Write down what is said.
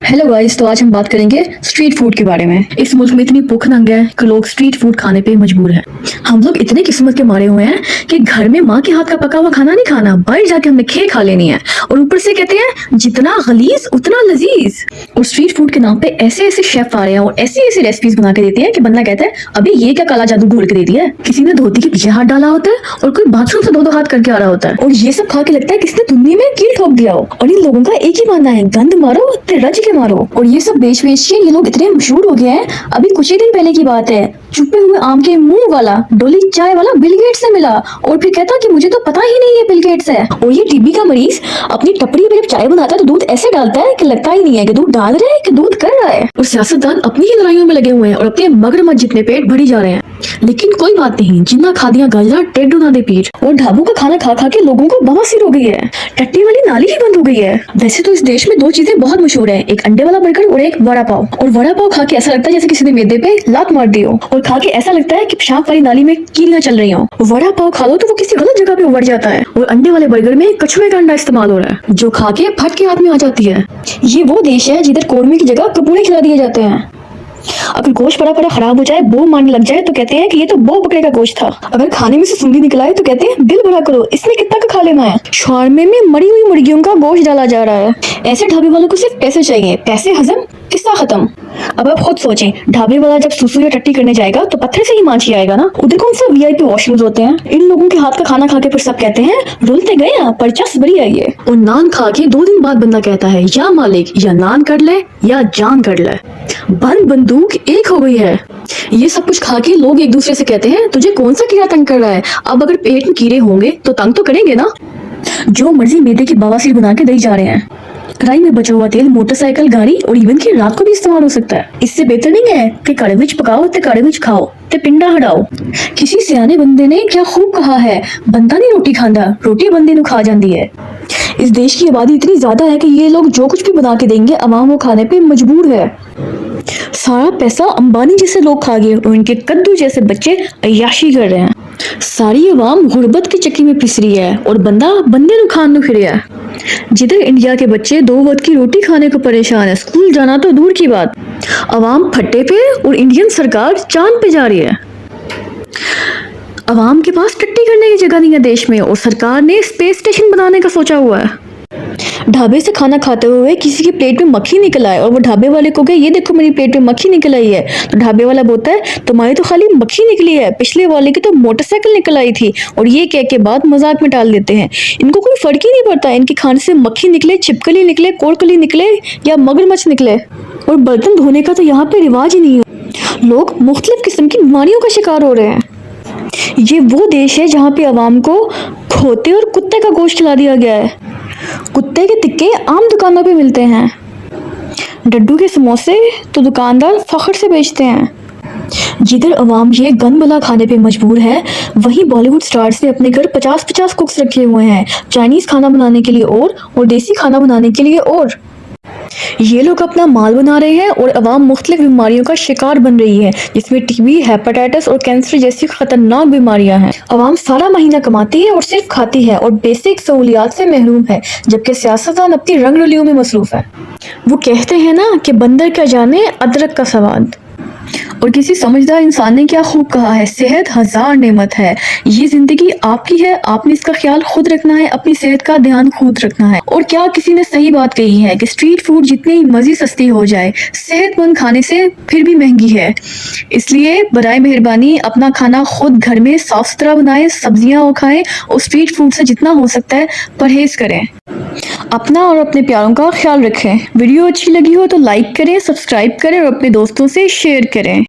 Hello guys, तो आज हम बात करेंगे स्ट्रीट फूड के बारे में। इस मुल्क में इतनी भूख नंग है कि लोग स्ट्रीट फूड खाने पे मजबूर हैं। हम लोग इतने किस्मत के मारे हुए हैं कि घर में माँ के हाथ का पका हुआ खाना नहीं खाना, बाहर जाके हमने खेल खा लेनी है। और ऊपर से कहते हैं जितना गलीज उतना लजीज। और स्ट्रीट फूड के नाम पे ऐसे ऐसे शेफ आ रहे हैं और ऐसी ऐसी रेसिपीज बना के देते हैं कि बंदा कहता है अभी ये क्या काला जादू घोल के दे दिया है। किसी ने धोती के पीछे हाथ डाला होता है और कोई बाथरूम से दो हाथ करके आ रहा होता है। और ये सब खा के लगता है किसने दुनिया में कील ठोक दिया हो। और इन लोगों का एक ही मानना है, गंद मारो ते रज के मारो। और ये सब बेच के ये लोग इतने मशहूर हो गए हैं। अभी कुछ ही दिन पहले की बात है, छुपे हुए आम के मुंह वाला डोली चाय वाला बिल गेट्स से मिला और फिर कहता कि मुझे तो पता ही नहीं है बिल गेट्स है। और ये टीबी का मरीज अपनी टपरी में जब चाय बनाता है तो दूध ऐसे डालता है कि लगता ही नहीं है कि दूध डाल रहा है कि दूध कर रहा है। और सियासतदान अपनी ही लड़ाइयों में लगे हुए हैं और अपने मगरमच्छ जितने पेट भरी जा रहे हैं। लेकिन कोई बात नहीं, जिन्ना खा दिया गाजरा टेढ़ ना दे पीठ। और ढाबों का खाना खा खा के लोगों को बवासीर हो गई है, टट्टी वाली नाली ही बंद हो गई है। वैसे तो इस देश में दो चीजें बहुत मशहूर है, एक अंडे वाला बर्गर और एक वड़ा पाव। और वड़ा पाव खा के ऐसा लगता है जैसे किसी ने मैदे पे लात मार दी हो, और खा के ऐसा लगता है कि पेशाब वाली नाली में कीलियां चल रही हो। वड़ा पाव खा लो तो वो किसी गलत जगह पे उड़ जाता है। और अंडे वाले बर्गर में कछुए का अंडा इस्तेमाल हो रहा है जो खा के फट के हाथ में आ जाती है। ये वो देश है जिधर कौरमे की जगह कपूड़े खिला दिए जाते हैं। अगर गोश्त पड़ा पड़ा खराब हो जाए, बो मारने लग जाए तो कहते हैं कि ये तो बो बकरे का गोश्त था। अगर खाने में से सूंडी निकल आए तो कहते हैं बिल भरा करो, इसमें कितना का खा लेना है। शवारमे में मरी हुई मुर्गियों का गोश्त डाला जा रहा है। ऐसे ढाबे वालों को सिर्फ पैसे चाहिए, पैसे हजम किस्सा खत्म। अब आप खुद सोचें, ढाबे वाला जब सुसु या टट्टी करने जाएगा तो पत्थर से ही मांझी आएगा ना। उधर कौन सा वीआईपी वॉशरूम्स होते हैं। इन लोगों के हाथ का खाना खा के फिर सब कहते हैं रुलते गए पर चस बड़ी है ये। और नान खा के 2 दिन बाद बंदा कहता है या मालिक या नान कर ले या जान कर ले, बंदूक एक हो गई है। ये सब कुछ खा के लोग एक दूसरे से कहते हैं तुझे कौन सा कीड़ा तंग कर रहा है। अब अगर पेट में कीड़े होंगे तो तंग तो करेंगे ना। जो मर्जी मैदे की बवासीर बना के दे जा रहे हैं। कढ़ाई में बचा हुआ तेल मोटरसाइकिल, गाड़ी और इवन की रात को भी इस्तेमाल हो सकता है। इससे बेहतर नहीं है कि कड़े मिर्च पकाओ ते कड़े मिर्च खाओ ते पिंडा हटाओ। किसी सियाने बंदे ने क्या खूब कहा है, बंदा नहीं रोटी खांदा, रोटी बंदे नु खा जाती है। इस देश की आबादी इतनी ज्यादा है कि ये लोग जो कुछ भी बना के देंगे अवाम वो खाने पे मजबूर है। सारा पैसा अंबानी जैसे लोग खा गए और इनके कद्दू जैसे बच्चे अय्याशी कर रहे हैं। सारी अवाम गुर्बत की चक्की में पिस रही है और बंदा बंदे नु खान नु फिर है। जिधर इंडिया के बच्चे 2 वक्त की रोटी खाने को परेशान है, स्कूल जाना तो दूर की बात, अवाम फट्टे पे और इंडियन सरकार चांद पे जा रही है। अवाम के पास टट्टी करने की जगह नहीं है देश में और सरकार ने स्पेस स्टेशन बनाने का सोचा हुआ है। ढाबे से खाना खाते हुए किसी की प्लेट में मक्खी निकल आए और वो ढाबे वाले को कहे ये देखो मेरी प्लेट में मक्खी निकल आई है, तो ढाबे वाला बोलता है तुम्हारी तो खाली मक्खी निकली है, पिछले वाले की तो मोटरसाइकिल निकल आई थी। और ये कह के बाद मजाक में डाल देते हैं। इनको कोई फर्क ही नहीं पड़ता इनके खाने से मक्खी निकले, छिपकली निकले, कोरकली निकले या मगरमच्छ निकले। और बर्तन धोने का तो यहाँ पे रिवाज ही नहीं है। लोग मुख्तलिफ किस्म की बीमारियों का शिकार हो रहे हैं। ये वो देश है जहाँ पे अवाम को खोते और कुत्ते का गोश्त खिला दिया गया है। कुत्ते के टिक्के आम दुकानों पे मिलते हैं, डड्डू के समोसे तो दुकानदार फख्र से बेचते हैं। जिधर अवाम ये गंद भला खाने पे मजबूर है, वहीं बॉलीवुड स्टार्स ने अपने घर 50-50 कुक्स रखे हुए हैं, चाइनीज खाना बनाने के लिए और देसी खाना बनाने के लिए और। ये लोग अपना माल बना रहे हैं और अवाम मुख्तलिफ बीमारियों का शिकार बन रही है, जिसमें टीबी, हेपेटाइटिस और कैंसर जैसी खतरनाक बीमारियां हैं। अवाम सारा महीना कमाती है और सिर्फ खाती है और बेसिक सहूलियात से महरूम है, जबकि सियासतदान अपनी रंग रलियों में मसरूफ है। वो कहते हैं ना कि बंदर क्या जाने अदरक का स्वाद। और किसी समझदार इंसान ने क्या खूब कहा है, सेहत 1000 नेमत है। ये जिंदगी आपकी है, आपने इसका ख्याल खुद रखना है, अपनी सेहत का ध्यान खुद रखना है। और क्या किसी ने सही बात कही है कि स्ट्रीट फूड जितनी मर्जी सस्ती हो जाए, सेहतमंद खाने से फिर भी महंगी है। इसलिए बराए मेहरबानी अपना खाना खुद घर में साफ सुथरा बनाएं, सब्जियां खाएं और स्ट्रीट फूड से जितना हो सकता है परहेज करें। अपना और अपने प्यारों का ख्याल रखें। वीडियो अच्छी लगी हो तो लाइक करें, सब्सक्राइब करें और अपने दोस्तों से शेयर करें।